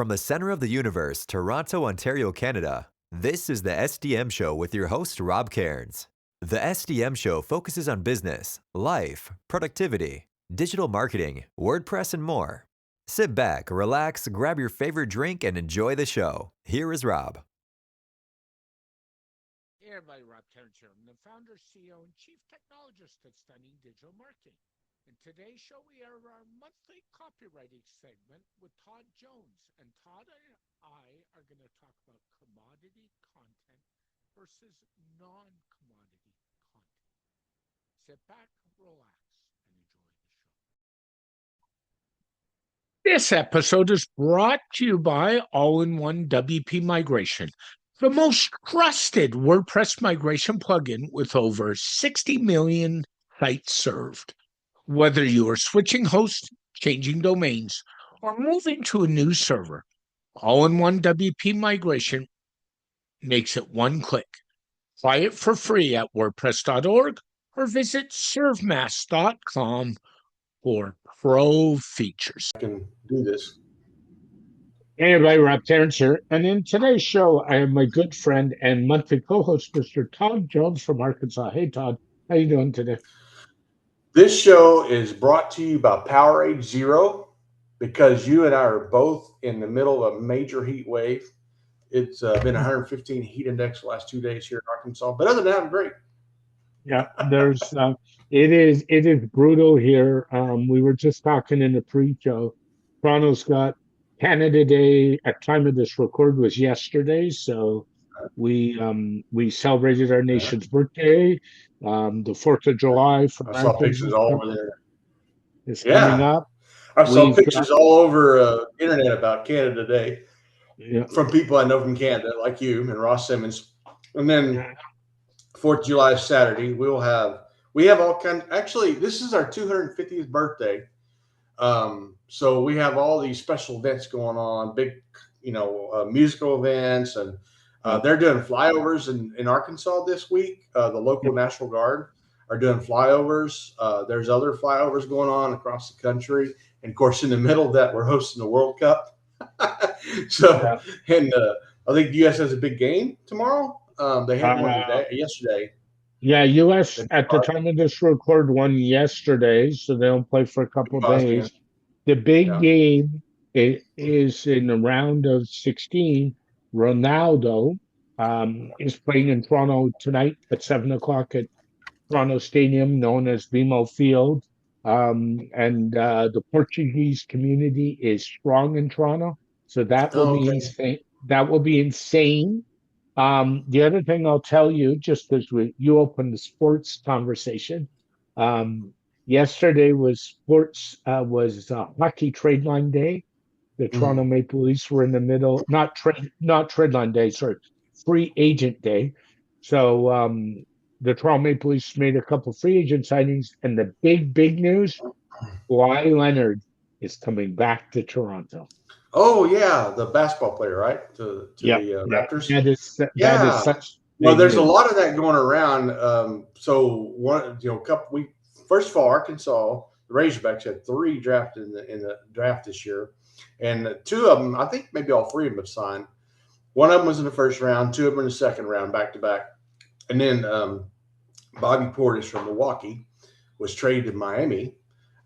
From the center of the universe, Toronto, Ontario, Canada, this is the SDM Show with your host, Rob Cairns. The SDM Show focuses on business, life, productivity, digital marketing, WordPress, and more. Sit back, relax, grab your favorite drink, and enjoy the show. Here is Rob. Hey everybody, Rob Cairns here. I'm the founder, CEO, and chief technologist of Stunning Digital Marketing. In today's show, we have our monthly copywriting segment with Todd Jones. And Todd and I are going to talk about commodity content versus non-commodity content. Sit back, relax, and enjoy the show. This episode is brought to you by All-in-One WP Migration, the most trusted WordPress migration plugin with over 60 million sites served. Whether you are switching hosts, changing domains, or moving to a new server, All-in-One WP Migration makes it one click. Try it for free at WordPress.org or visit servemass.com for pro features. I can do this. Hey everybody, Rob Cairns here. And in today's show, I have my good friend and monthly co-host, Mr. Todd Jones from Arkansas. Hey Todd, how you doing today? This show is brought to you by Powerade Zero because you and I are both in the middle of a major heat wave. It's been 115 heat index the last 2 days here in Arkansas. But other than that, I'm great. Yeah, there's it is brutal here. We were just talking in the pre-show. Toronto's got Canada Day at time of this record was yesterday, so we celebrated our nation's birthday. The 4th of July for I saw pictures all over there. It's coming up. I saw pictures all over internet about Canada Day from people I know from Canada, like you and Ross Simmons. And then 4th of July is Saturday. We have all kinds. Actually, this is our 250th birthday. So we have all these special events going on, big, musical events, and they're doing flyovers in Arkansas this week. The local National Guard are doing flyovers. There's other flyovers going on across the country. And of course, in the middle of that, we're hosting the World Cup. And I think the U.S. has a big game tomorrow. They had one yesterday. Yeah, U.S. at the time of this record won yesterday, so they don't play for a couple of days. The big game is in the round of 16. Ronaldo is playing in Toronto tonight at 7 o'clock at Toronto Stadium, known as BMO Field. And the Portuguese community is strong in Toronto, so that will be insane. That will be insane. The other thing I'll tell you, just because you opened the sports conversation, yesterday was hockey trade line day. The Toronto Maple Leafs were in the middle, not trade line day, sorry, free agent day. So the Toronto Maple Leafs made a couple free agent signings, and the big news, Kawhi Leonard is coming back to Toronto. Oh yeah, the basketball player, right? To the Raptors. That is such. Well, there's a lot of that going around. First of all, Arkansas, the Razorbacks had 3 drafted in the draft this year, and 2 of them, I think maybe all 3 of them have signed. One of them was in the first round, 2 of them in the second round, back to back, and then Bobby Portis from Milwaukee was traded to Miami.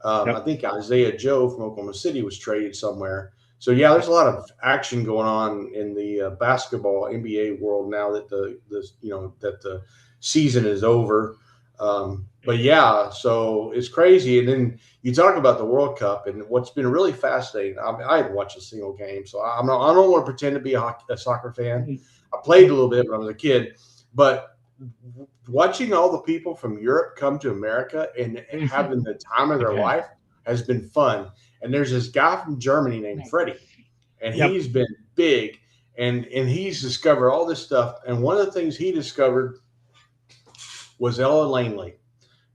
I think Isaiah Joe from Oklahoma City was traded somewhere. So yeah, there's a lot of action going on in the basketball NBA world now that the season is over. But yeah, so it's crazy. And then you talk about the World Cup, and what's been really fascinating. I haven't watched a single game, so I don't want to pretend to be a soccer fan. I played a little bit when I was a kid, but watching all the people from Europe come to America and having the time of their life has been fun. And there's this guy from Germany named Freddie, and he's been big, and he's discovered all this stuff. And one of the things he discovered was Ella Langley,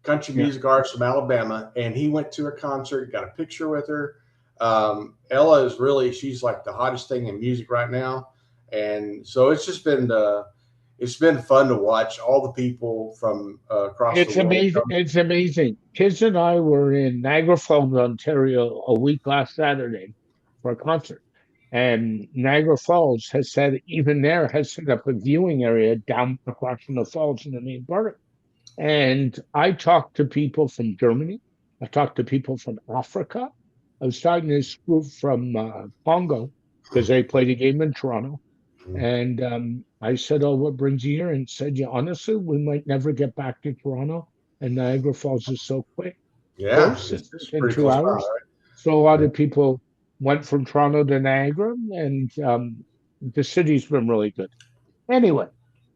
country music artist from Alabama, and he went to her concert, got a picture with her. Ella is she's like the hottest thing in music right now. And so it's just been it's been fun to watch all the people from across the world. It's amazing. Kids and I were in Niagara Falls, Ontario, a week last Saturday for a concert. And Niagara Falls has said, even there, has set up a viewing area down across from the falls in the main park. And I talked to people from Germany. I talked to people from Africa. I was talking to this group from Congo because they played a game in Toronto. And I said, "Oh, what brings you here?" And said, "Yeah, honestly, we might never get back to Toronto. And Niagara Falls is so quick, Yeah, close, it's it's within pretty two close by, hours." right? So a lot Yeah. of people went from Toronto to Niagara, and the city's been really good. Anyway,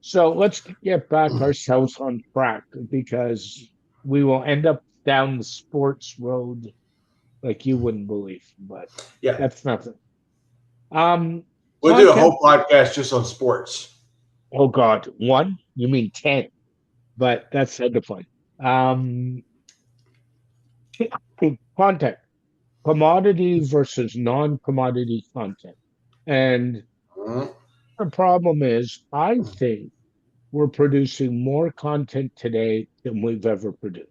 so let's get back ourselves on track because we will end up down the sports road like you wouldn't believe, but Yeah. that's nothing. Um, We'll do a Content. whole podcast just on sports. Oh God, one? You mean 10? But that's the point. Um, Content, commodity versus non-commodity content, and Mhm. the problem is, I think we're producing more content today than we've ever produced.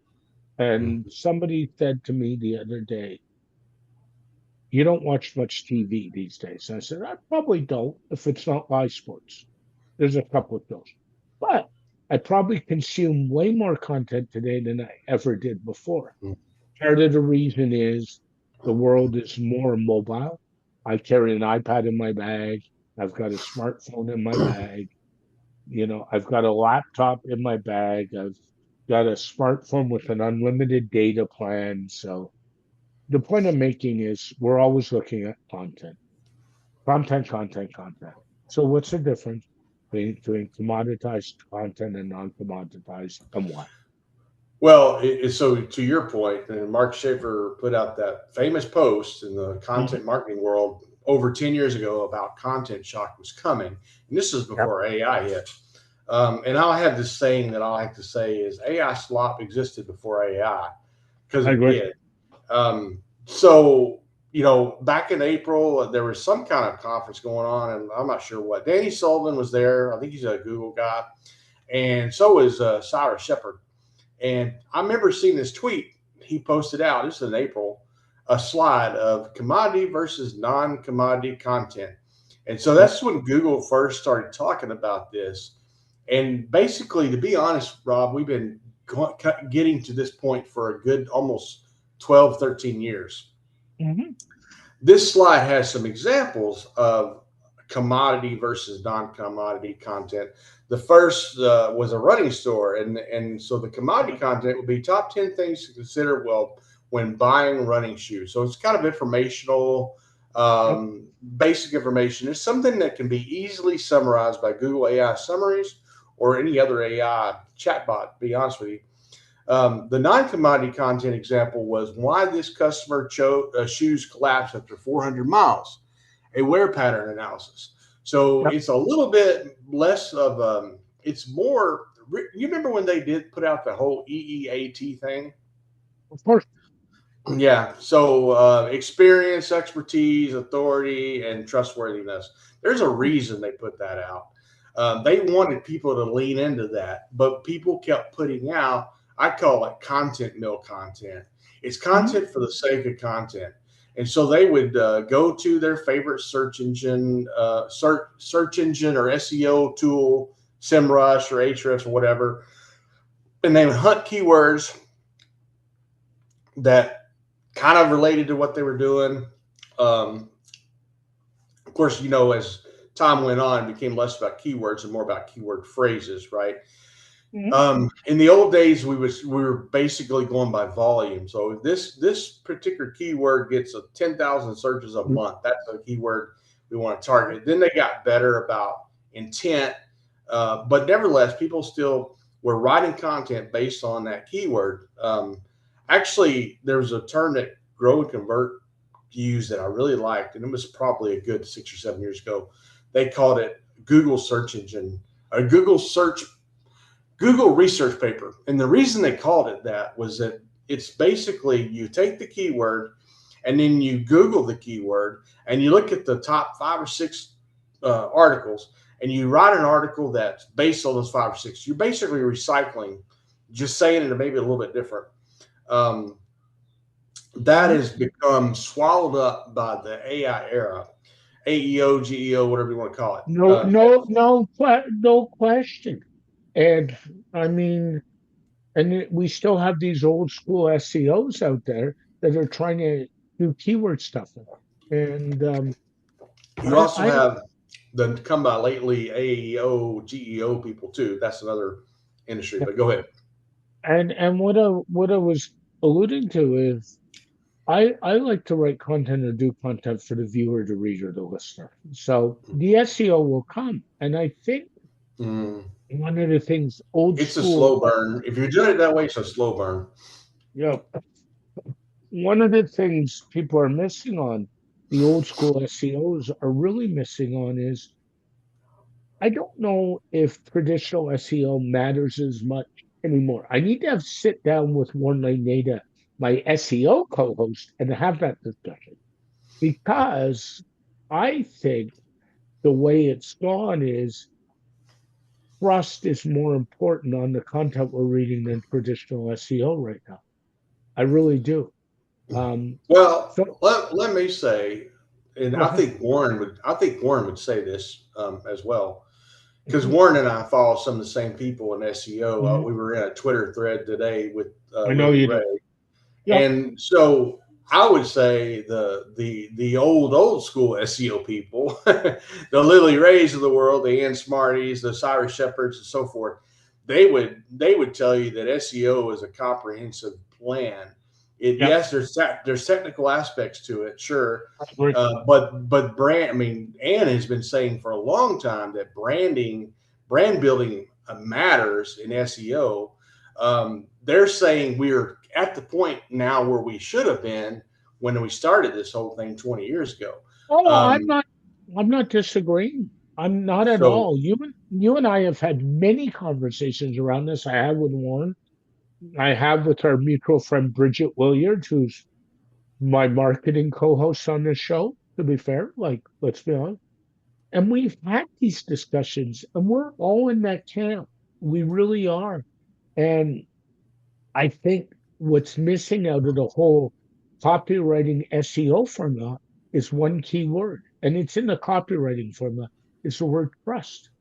And somebody said to me the other day, "You don't watch much TV these days." And I said, "I probably don't if it's not live sports. There's a couple of those. But I probably consume way more content today than I ever did before." Part of the reason is the world is more mobile. I carry an iPad in my bag. I've got a smartphone in my bag. I've got a laptop in my bag. I've got a smartphone with an unlimited data plan. So the point I'm making is we're always looking at content, content, content, content. So what's the difference between commoditized content and non-commoditized and why? Well, so to your point, and Mark Schaefer put out that famous post in the Mhm. content marketing world over 10 years ago about content shock was coming. And this is Yep, before AI hit. And I'll have this saying that I like to say is AI slop existed before AI because I it agree. did. So, back in April, there was some kind of conference going on, and I'm not sure what. Danny Sullivan was there. I think he's a Google guy. And so is Cyrus Shepard. And I remember seeing this tweet he posted out, this is in April, a slide of commodity versus non commodity content. And so Yep. that's when Google first started talking about this. And basically, to be honest, Rob, we've been getting to this point for a good almost 12, 13 years. Hmm. This slide has some examples of commodity versus non-commodity content. The first was a running store, and so the commodity content would be top 10 things to consider when buying running shoes. So it's kind of informational, Yep. basic information. It's something that can be easily summarized by Google AI summaries or any other AI chatbot. To be honest with you. The non-commodity content example was why this customer shoes collapsed after 400 miles, a wear pattern analysis. So Yep. it's a little bit less of it's more. You remember when they did put out the whole EEAT thing? Of course. Yeah. So experience, expertise, authority, and trustworthiness. There's a reason they put that out. They wanted people to lean into that, but people kept putting out, I call it content mill content. It's Hmm. content for the sake of content. And so they would go to their favorite search engine, search engine or SEO tool, SEMrush or Ahrefs or whatever, and they would hunt keywords that kind of related to what they were doing. Um, of course, as time went on, it became less about keywords and more about keyword phrases, right? Hmm. In the old days, we were basically going by volume. So this particular keyword gets 10,000 searches a month. That's a keyword we want to target. Then they got better about intent, but nevertheless, people still were writing content based on that keyword. Actually, there was a term that Grow and Convert used that I really liked, and it was probably a good 6 or 7 years ago. They called it Google search engine, a Google research paper. And the reason they called it that was that it's basically you take the keyword and then you Google the keyword and you look at the top 5 or 6 articles and you write an article that's based on those 5 or 6. You're basically recycling, just saying it maybe a little bit different. That Hmm. has become swallowed up by the AI era. AEO, GEO, whatever you want to call it. No question. And I mean, we still have these old school SEOs out there that are trying to do keyword stuffing. And you also have the come by lately AEO, GEO people too. That's another industry. But go ahead. And what I was alluding to is I like to write content or do content for the viewer, the reader, the listener. So the SEO will come. And I think one of the things it's a slow burn. If you're doing it that way, it's a slow burn. Yeah. One of the things people are missing on, the old school SEOs are really missing on, is I don't know if traditional SEO matters as much anymore. I need to sit down with Warren Nada, my SEO co-host, and have that discussion, because I think the way it's gone is trust is more important on the content we're reading than traditional SEO right now. I really do. Well, let me say, and I think Warren would say this as well, because Warren and I follow some of the same people in SEO. We were in a Twitter thread today with Lily Ray, and so I would say the old school SEO people, the Lily Rays of the world, the Ann Smarties, the Cyrus Shepherds, and so forth, they would tell you that SEO is a comprehensive plan. Yes, there's technical aspects to it, sure, but brand. I mean, Ann has been saying for a long time that brand building matters in SEO. They're saying we're at the point now where we should have been when we started this whole thing 20 years ago. I'm not disagreeing. I'm not at all. You and I have had many conversations around this. I have with Warren. I have with our mutual friend Bridget Williard, who's my marketing co-host on this show, to be fair, let's be honest. And we've had these discussions, and we're all in that camp. We really are. And I think what's missing out of the whole copywriting SEO formula is one key word, and it's in the copywriting formula. It's the word trust.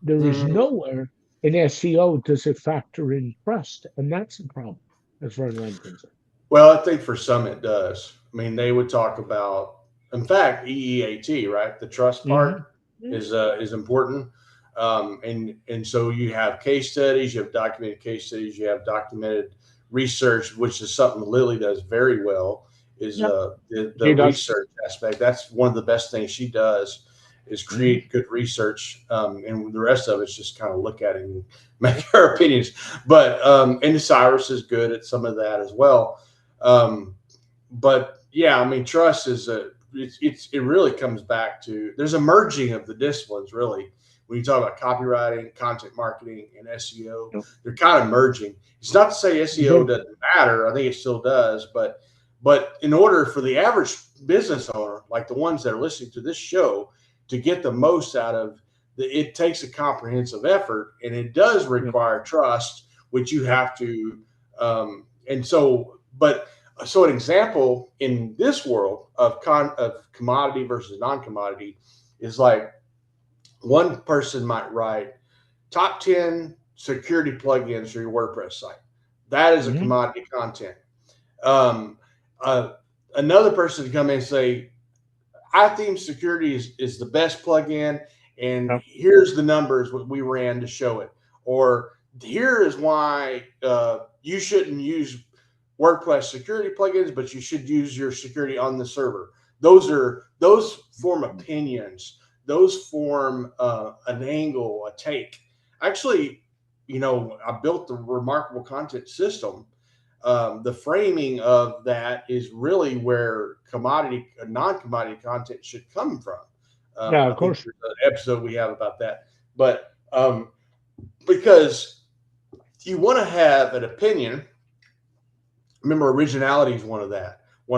There is nowhere in SEO does it factor in trust, and that's the problem as far as I'm concerned. Well, I think for some it does. I mean, they would talk about, in fact, EEAT, right? The trust part is important, and so you have case studies, you have documented case studies, you have documented research, which is something Lily does very well. Is the research aspect. That's one of the best things she does, is create good research, and the rest of it's just kind of look at it and make her opinions. But and Cyrus is good at some of that as well. But yeah, I mean, trust is it really comes back to, there's a merging of the disciplines really. When you talk about copywriting, content marketing, and SEO, they're kind of merging. It's not to say SEO doesn't matter. I think it still does, but in order for the average business owner, like the ones that are listening to this show, to get the most out of it takes a comprehensive effort, and it does require trust, which you have to. So an example in this world of commodity versus non-commodity is like, one person might write top 10 security plugins for your WordPress site. That is a commodity content. Another person to come in and say, iTheme security is the best plugin, and here's the numbers we ran to show it. Or here is why you shouldn't use WordPress security plugins, but you should use your security on the server. Those form opinions. Those form an angle, a take. Actually, I built the Remarkable Content System. The framing of that is really where non-commodity content should come from. Of course. There's an episode we have about that. But because you want to have an opinion, remember, originality is one of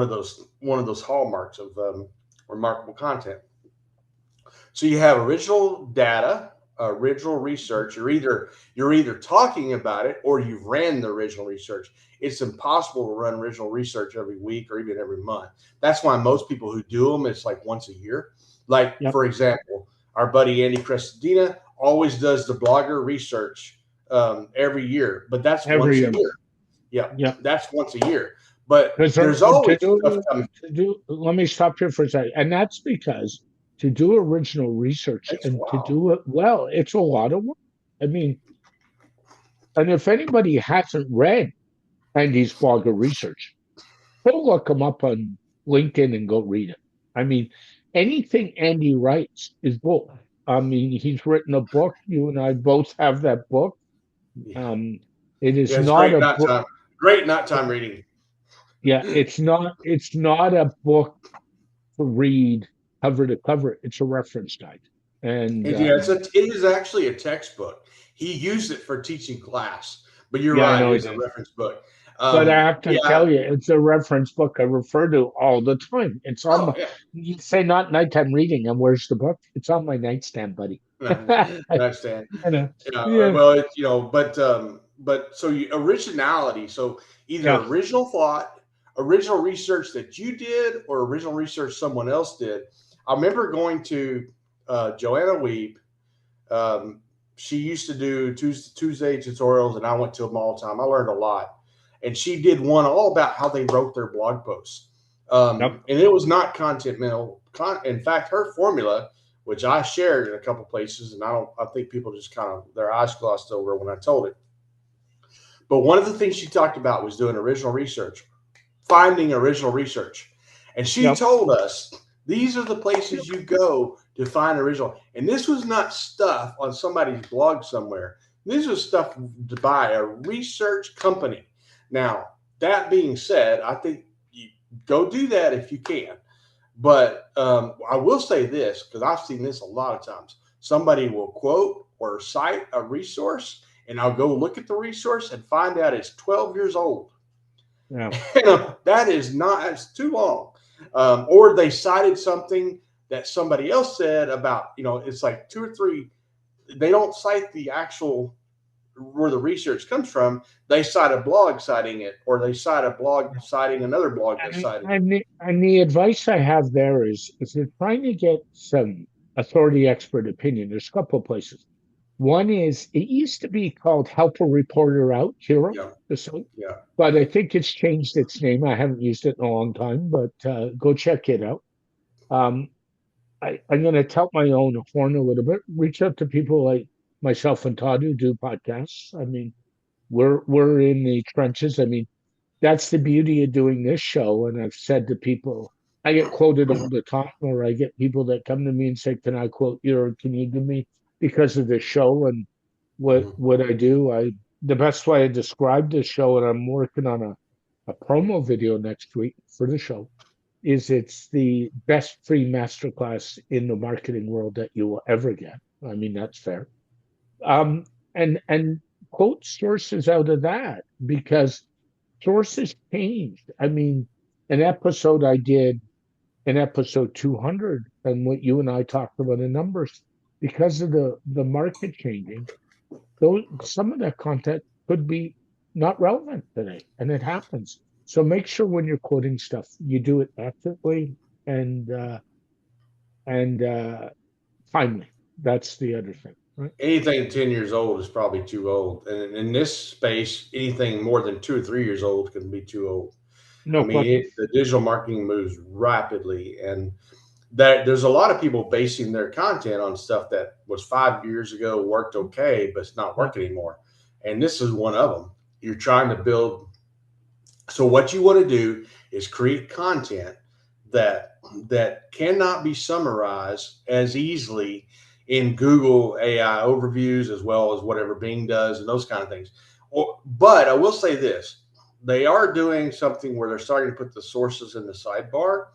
those hallmarks of remarkable content. So you have original data, original research. You're either talking about it or you've ran the original research. It's impossible to run original research every week or even every month. That's why most people who do them, it's like once a year. Like, for example, our buddy Andy Crestodina always does the blogger research every year, but that's once a year. Yeah, that's once a year. But there's always stuff coming. Let me stop here for a second. And that's because to do original research and to do it well, it's a lot of work. I mean, and if anybody hasn't read Andy's blogger research, go look him up on LinkedIn and go read it. I mean, anything Andy writes is gold. I mean, he's written a book. You and I both have that book. It is not a book. Great not time reading. Yeah, it's not a book to read cover to cover. It's a reference guide. And it is actually a textbook. He used it for teaching class, but you're right, it's a reference book. But I have to tell you, it's a reference book I refer to all the time. It's on you say not nighttime reading, and where's the book? It's on my nightstand, buddy. Nightstand. Well, but so originality. So either original thought, original research that you did, or original research someone else did. I remember going to Joanna Weeb. She used to do Tuesday tutorials, and I went to them all the time. I learned a lot. And she did one all about how they wrote their blog posts. And it was not content mental. In fact, her formula, which I shared in a couple places, and I think people just kind of their eyes glossed over when I told it. But one of the things she talked about was doing original research, finding original research. And she told us, these are the places you go to find original. And this was not stuff on somebody's blog somewhere. This was stuff by a research company. Now, that being said, I think you go do that if you can. But I will say this, because I've seen this a lot of times. Somebody will quote or cite a resource, and I'll go look at the resource and find out it's 12 years old. Yeah. That's too long. Or they cited something that somebody else said about, it's like 2 or 3. They don't cite the actual where the research comes from. They cite a blog citing it, or they cite a blog citing another blog that cited it. And the advice I have there is if you're trying to get some authority expert opinion, there's a couple of places. One is, it used to be called Help a Reporter Out, Hero. But I think it's changed its name. I haven't used it in a long time, but go check it out. I'm going to tout my own horn a little bit. Reach out to people like myself and Todd who do podcasts. I mean, we're in the trenches. I mean, that's the beauty of doing this show. And I've said to people, I get quoted all the time, or I get people that come to me and say, "Can I quote you, or can you give me?" Because of the show and what I do. The best way I describe this show, and I'm working on a promo video next week for the show, is it's the best free masterclass in the marketing world that you will ever get. I mean, that's fair. And quote sources out of that, because sources changed. I mean, an episode I did in episode 200, and what you and I talked about in numbers, because of the market changing, some of that content could be not relevant today, and it happens. So make sure when you're quoting stuff, you do it accurately and timely. That's the other thing. Right? Anything 10 years old is probably too old. And in this space, anything more than 2 or 3 years old can be too old. The digital marketing moves rapidly, and there's a lot of people basing their content on stuff that was 5 years ago, worked okay, but it's not working anymore. And this is one of them. You're trying to build. So what you want to do is create content that cannot be summarized as easily in Google AI overviews, as well as whatever Bing does and those kind of things. But I will say this, they are doing something where they're starting to put the sources in the sidebar,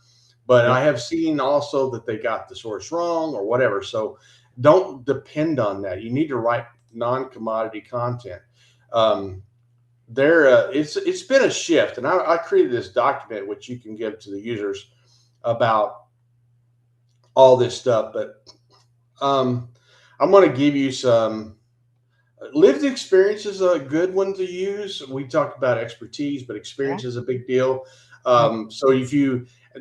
but I have seen also that they got the source wrong or whatever. So don't depend on that. You need to write non-commodity content. It's been a shift, and I created this document which you can give to the users about all this stuff, but I'm going to give you some lived experience is a good one to use. We talked about expertise, but experience is a big deal. So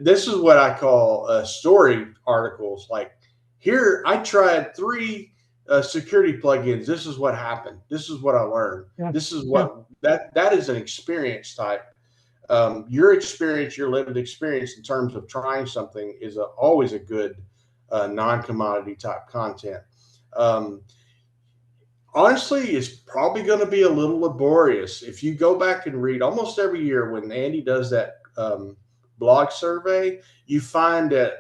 this is what I call story articles. Like, here, I tried 3 security plugins. This is what happened. This is what I learned. Yeah. This is what that is an experience type. Your experience, your lived experience in terms of trying something is always a good non-commodity type content. Honestly, it's probably going to be a little laborious. If you go back and read almost every year when Andy does that blog survey, you find that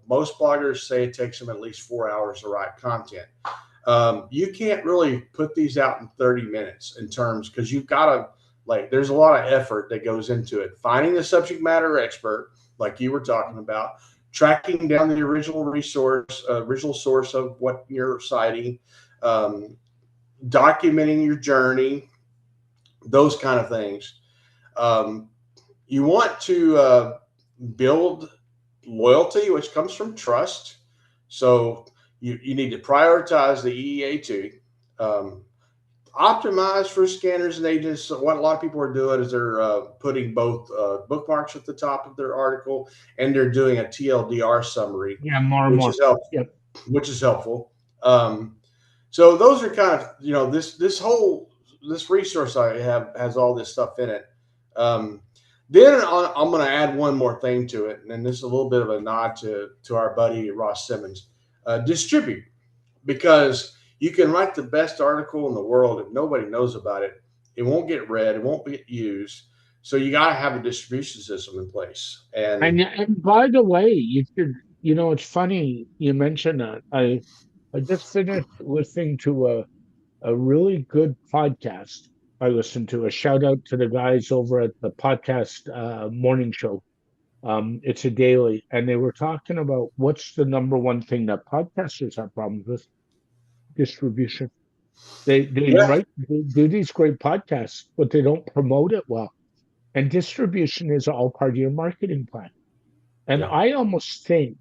most bloggers say it takes them at least 4 hours to write content. You can't really put these out in 30 minutes in terms, because you've got to, like, there's a lot of effort that goes into it. Finding the subject matter expert, like you were talking about, tracking down the original source of what you're citing, documenting your journey, those kind of things. You want to build loyalty, which comes from trust. So you need to prioritize the EEA2. Optimize for scanners and agents. What a lot of people are doing is they're putting both bookmarks at the top of their article, and they're doing a TLDR summary. Yeah, more and more. Which is helpful. So those are kind of, this resource I have has all this stuff in it. Then I'm going to add one more thing to it, and this is a little bit of a nod to our buddy Ross Simmons. Distribute, because you can write the best article in the world. If nobody knows about it, it won't get read, it won't get used. So you got to have a distribution system in place. And by the way, you should, it's funny you mentioned that. I just finished listening to a really good podcast I listened to. A shout out to the guys over at the podcast morning show. It's a daily, and they were talking about what's the number one thing that podcasters have problems with: distribution. They do these great podcasts, but they don't promote it well. And distribution is all part of your marketing plan. And I almost think,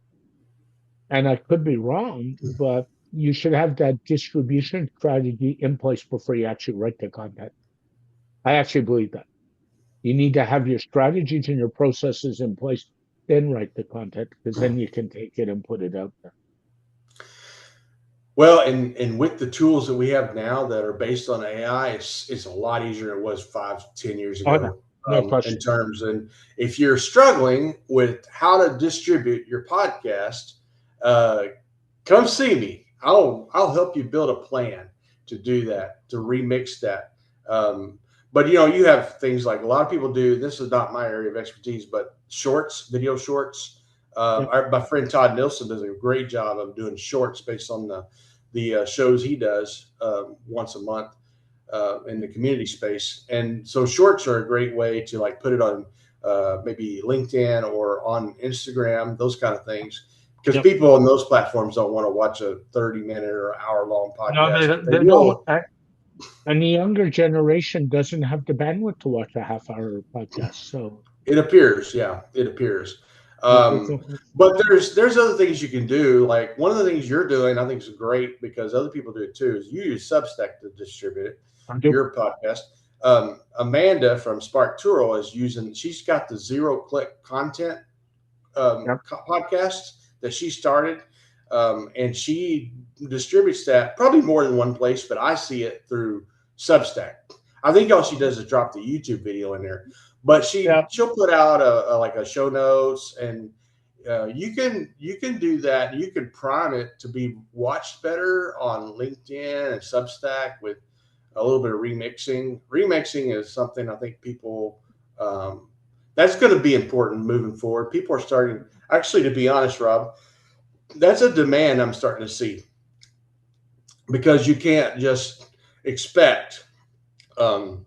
and I could be wrong, but you should have that distribution strategy in place before you actually write the content. I actually believe that. You need to have your strategies and your processes in place, then write the content, because then you can take it and put it out there. Well, and with the tools that we have now that are based on AI, it's a lot easier than it was 5-10 years ago. In terms, and if you're struggling with how to distribute your podcast, come see me. I'll help you build a plan to do that, to remix that. But you have things like a lot of people do. This is not my area of expertise, but shorts, video shorts. My friend Todd Nilsson does a great job of doing shorts based on the shows he does once a month in the community space. And so shorts are a great way to like put it on maybe LinkedIn or on Instagram, those kind of things. Because people on those platforms don't want to watch a 30-minute or hour-long podcast. No, they don't. And the younger generation doesn't have the bandwidth to watch a half-hour podcast. So it appears, it appears. But there's other things you can do. Like one of the things you're doing, I think is great because other people do it too, is you use Substack to distribute it. Your podcast. Amanda from Spark Turo she's got the zero-click content podcast that she started, and she distributes that probably more than one place, but I see it through Substack. I think all she does is drop the YouTube video in there, but she'll put out a show notes, and you can do that. You can prime it to be watched better on LinkedIn and Substack with a little bit of remixing. Remixing is something I think people that's going to be important moving forward. People are starting, actually, to be honest, Rob, that's a demand I'm starting to see, because you can't just expect the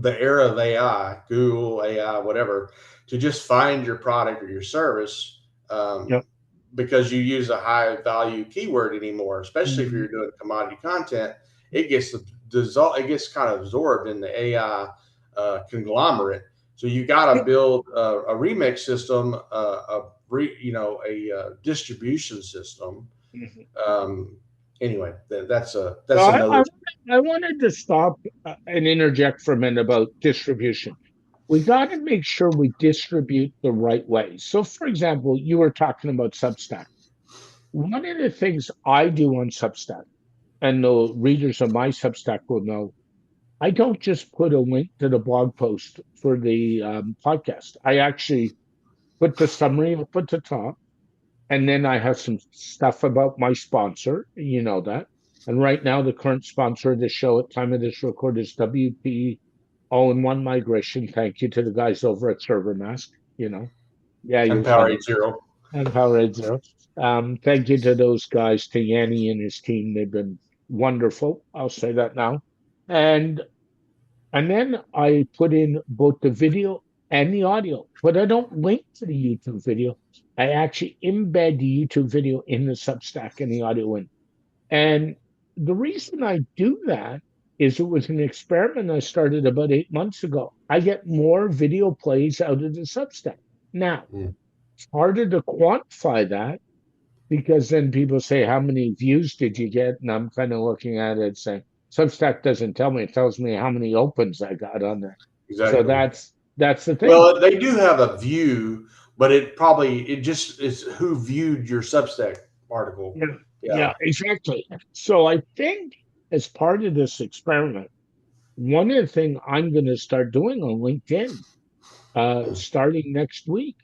era of AI, Google, AI, whatever, to just find your product or your service because you use a high value keyword anymore, especially if you're doing commodity content. It gets kind of absorbed in the AI conglomerate. So you got to build a remix system, a distribution system. Anyway, that's another. I wanted to stop and interject for a minute about distribution. we got to make sure we distribute the right way. So, for example, you were talking about Substack. One of the things I do on Substack, and the readers of my Substack will know, I don't just put a link to the blog post for the podcast. I actually put the summary up at the top, and then I have some stuff about my sponsor. You know that. And right now, the current sponsor of the show at time of this record is WP All-in-One Migration. Thank you to the guys over at Server Mask. Yeah, And you'll find Powerade Zero. and Powerade Zero. Thank you to those guys, to Yanni and his team. They've been wonderful. I'll say that now. And and then I put in both the video and the audio, but I don't link to the YouTube video. I actually embed the YouTube video in the Substack and the audio in. And the reason I do that is it was an experiment I started about 8 months ago. I get more video plays out of the Substack. Now, it's harder to quantify that because then people say, how many views did you get? And I'm kind of looking at it saying, Substack doesn't tell me. It tells me how many opens I got on there. Exactly. So that's the thing. Well, they do have a view, but it just is who viewed your Substack article. Yeah, exactly. So I think as part of this experiment, one of the things I'm going to start doing on LinkedIn, starting next week,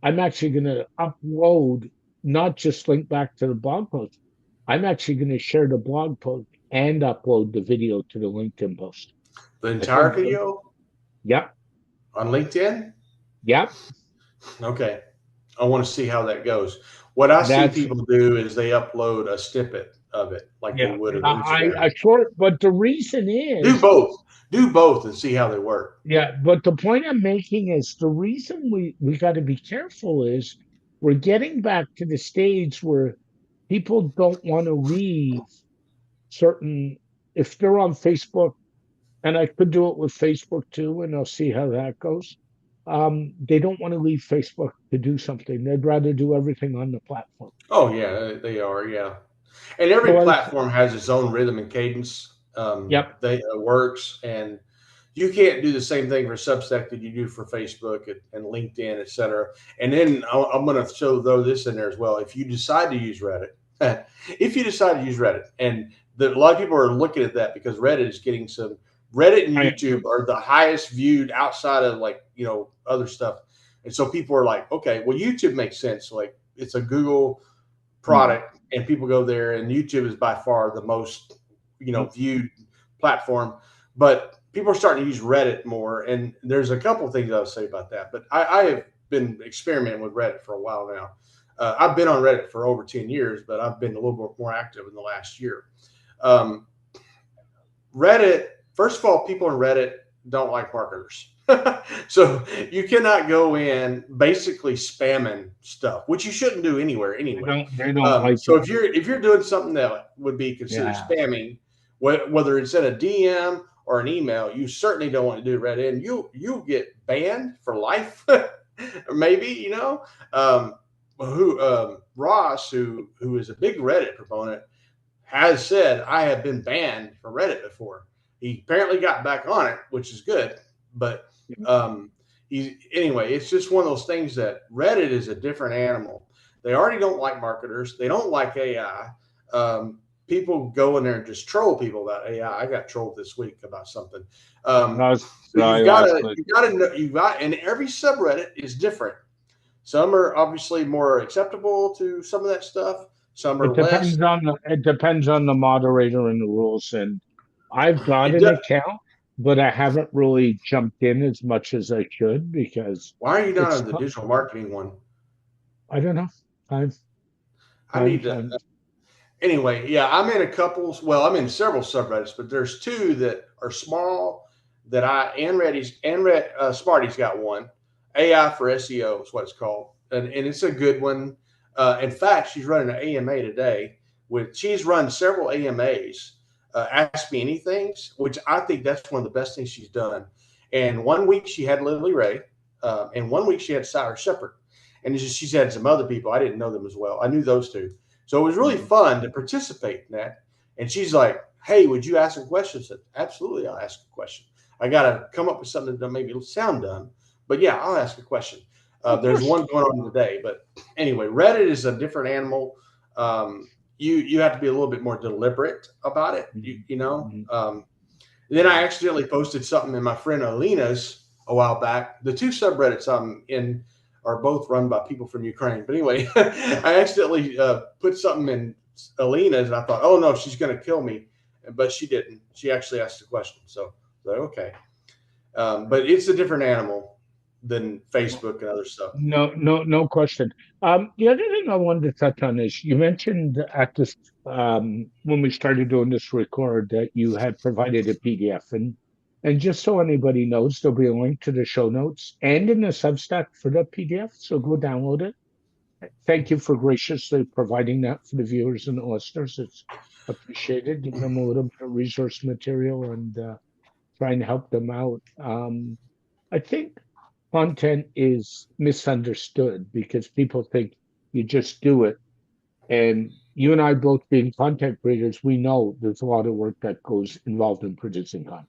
I'm actually going to upload, not just link back to the blog post. I'm actually going to share the blog post and upload the video to the LinkedIn post. The entire video? Yep. On LinkedIn? Yep. Okay. I want to see how that goes. What I see people do is they upload a snippet of it, like they would. But the reason is do both and see how they work. Yeah, but the point I'm making is the reason we got to be careful is we're getting back to the stage where people don't want to read certain, if they're on Facebook, and I could do it with Facebook too, and I'll see how that goes. They don't want to leave Facebook to do something. They'd rather do everything on the platform. Oh yeah, they are. Yeah, and every platform has its own rhythm and cadence. They works, and you can't do the same thing for Substack that you do for Facebook and LinkedIn, et cetera. And then I'm going to throw this in there as well. If you decide to use Reddit, and a lot of people are looking at that because Reddit is getting some. Reddit and YouTube are the highest viewed outside of other stuff. And so people are like, okay, well, YouTube makes sense. Like it's a Google product and people go there, and YouTube is by far the most, viewed platform, but people are starting to use Reddit more. And there's a couple of things I'll say about that, but I have been experimenting with Reddit for a while now. I've been on Reddit for over 10 years, but I've been a little bit more active in the last year. Reddit, first of all, people in Reddit don't like marketers. So you cannot go in basically spamming stuff, which you shouldn't do anywhere anyway. They don't like so if you're doing something that would be considered spamming, whether it's in a DM or an email, you certainly don't want to do Reddit. And you'll get banned for life, or maybe, Ross, who is a big Reddit proponent, has said, I have been banned from Reddit before. He apparently got back on it, which is good. But anyway, it's just one of those things that Reddit is a different animal. They already don't like marketers. They don't like AI. People go in there and just troll people about AI. I got trolled this week about something. And every subreddit is different. Some are obviously more acceptable to some of that stuff. Some are less. It depends on the moderator and the rules. And I've got an account, but I haven't really jumped in as much as I should because. Why are you not on the digital marketing one? I don't know. I need to. Anyway, yeah, I'm in a couple. Well, I'm in several subreddits, but there's two that are small that Smarty's got one. AI for SEO is what it's called, and it's a good one. In fact, she's running an AMA today. She's run several AMAs. Ask Me Anything, which I think that's one of the best things she's done. And 1 week she had Lily Ray, and 1 week she had Cyrus Shepherd. And she's had some other people. I didn't know them as well. I knew those two. So it was really fun to participate in that. And she's like, hey, would you ask a question? I said, absolutely, I'll ask a question. I got to come up with something that maybe sound dumb. But yeah, I'll ask a question. There's one going on today. But anyway, Reddit is a different animal. You have to be a little bit more deliberate about it, you know. Then I accidentally posted something in my friend Alina's a while back. The two subreddits I'm in are both run by people from Ukraine. But anyway, I accidentally put something in Alina's, and I thought, oh no, she's going to kill me, but she didn't. She actually asked a question. So okay, but it's a different animal than Facebook and other stuff. No question. The other thing I wanted to touch on is you mentioned at this when we started doing this record that you had provided a PDF, and just so anybody knows, there'll be a link to the show notes and in the Substack for the PDF. So go download it. Thank you for graciously providing that for the viewers and the listeners. It's appreciated. Giving them a little bit of resource material and trying to help them out. I think content is misunderstood because people think you just do it. And you and I both being content creators, we know there's a lot of work that goes involved in producing content.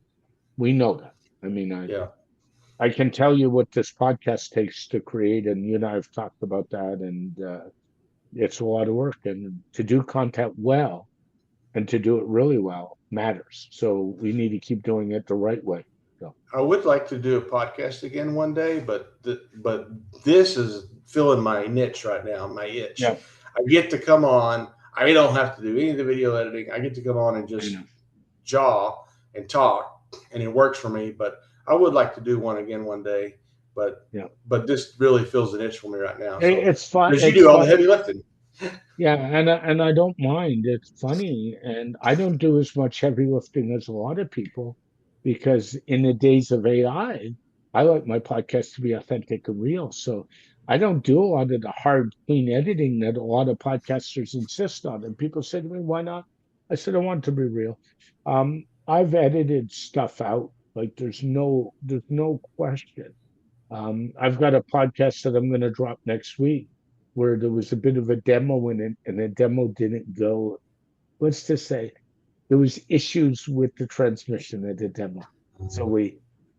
We know that. I mean, I can tell you what this podcast takes to create, and you and I have talked about that, and it's a lot of work. And to do content well and to do it really well matters. So we need to keep doing it the right way. So. I would like to do a podcast again one day, but this is filling my niche right now, my itch. Yeah. I get to come on. I don't have to do any of the video editing. I get to come on and just jaw and talk, and it works for me. But I would like to do one again one day. But this really fills an itch for me right now. So, it's fun because you do all the heavy lifting. Yeah, and I don't mind. It's funny, and I don't do as much heavy lifting as a lot of people because in the days of AI, I like my podcast to be authentic and real. So I don't do a lot of the hard, clean editing that a lot of podcasters insist on. And people say to me, "Why not?" I said, "I want it to be real." I've edited stuff out. Like there's no question. I've got a podcast that I'm going to drop next week where there was a bit of a demo in it, and the demo didn't go. Let's just say there was issues with the transmission of the demo. So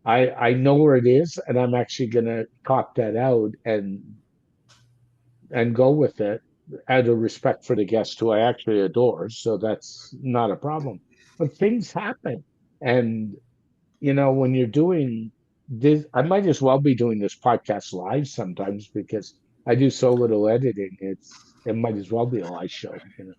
I know where it is, and I'm actually going to cop that out and go with it out of respect for the guest who I actually adore. So that's not a problem. But things happen, and when you're doing this, I might as well be doing this podcast live sometimes because I do so little editing. It might as well be a live show. And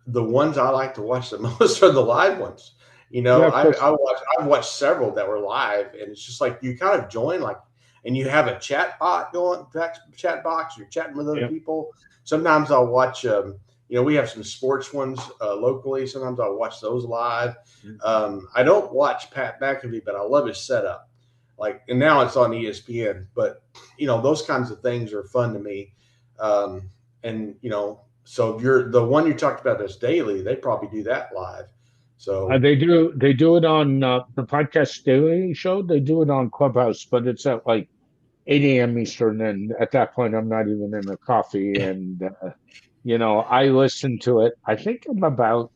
the ones I like to watch the most are the live ones. I've watched several that were live, and it's just like you kind of join and you have a chat bot going, chat box. You're chatting with other people. Sometimes I'll watch. We have some sports ones locally. Sometimes I'll watch those live. I don't watch Pat McAfee, but I love his setup. And now it's on ESPN. But those kinds of things are fun to me. So if you're the one you talked about that's daily, they probably do that live. So they do it on the podcast daily show. They do it on Clubhouse, but it's at 8 a.m. Eastern, and at that point, I'm not even in a coffee and. I listen to it. I think I'm about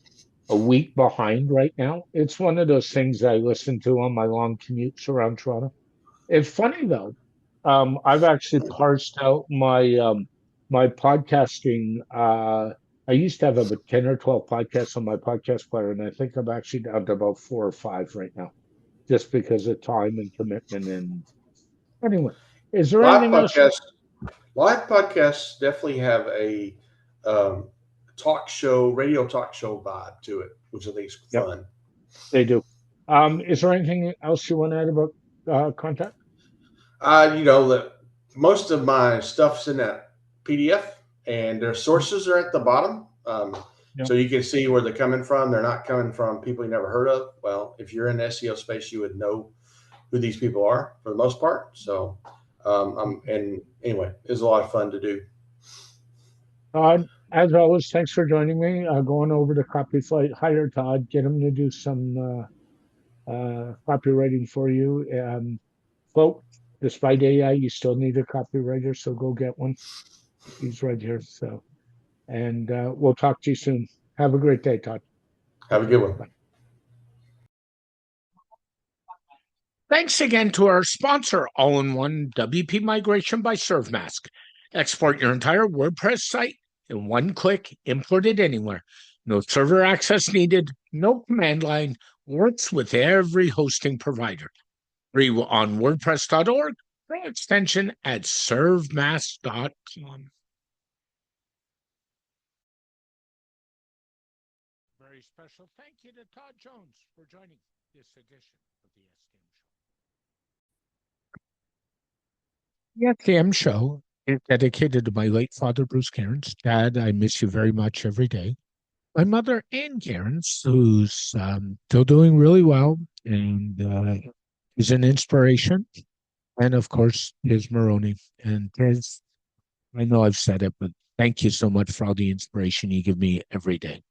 a week behind right now. It's one of those things I listen to on my long commutes around Toronto. It's funny though. I've actually parsed out my podcasting. I used to have about 10 or 12 podcasts on my podcast player, and I think I'm actually down to about 4 or 5 right now, just because of time and commitment. And anyway, is there anything else? Live podcasts definitely have a radio talk show vibe to it, which I think is fun. They do. Is there anything else you want to add about content? That most of my stuff's in that PDF, and their sources are at the bottom. So you can see where they're coming from. They're not coming from people you never heard of. Well, if you're in the SEO space, you would know who these people are for the most part. So, and anyway, it's a lot of fun to do. As always, thanks for joining me. Going over to Copyflight, hire Todd, get him to do some copywriting for you. Folks, despite AI, you still need a copywriter, so go get one. He's right here. So, and we'll talk to you soon. Have a great day, Todd. Have a good one. Bye. Thanks again to our sponsor, All-in-One WP Migration by ServeMask. Export your entire WordPress site in one click, import it anywhere. No server access needed, no command line, works with every hosting provider. Free on WordPress.org, or extension at servemask.com. Very special thank you to Todd Jones for joining this edition of the SDM Show. The SDM Show is dedicated to my late father, Bruce Cairns. Dad, I miss you very much every day. My mother, Ann Cairns, who's still doing really well and is an inspiration. And of course, Tiz Maroney. And Tiz, I know I've said it, but thank you so much for all the inspiration you give me every day.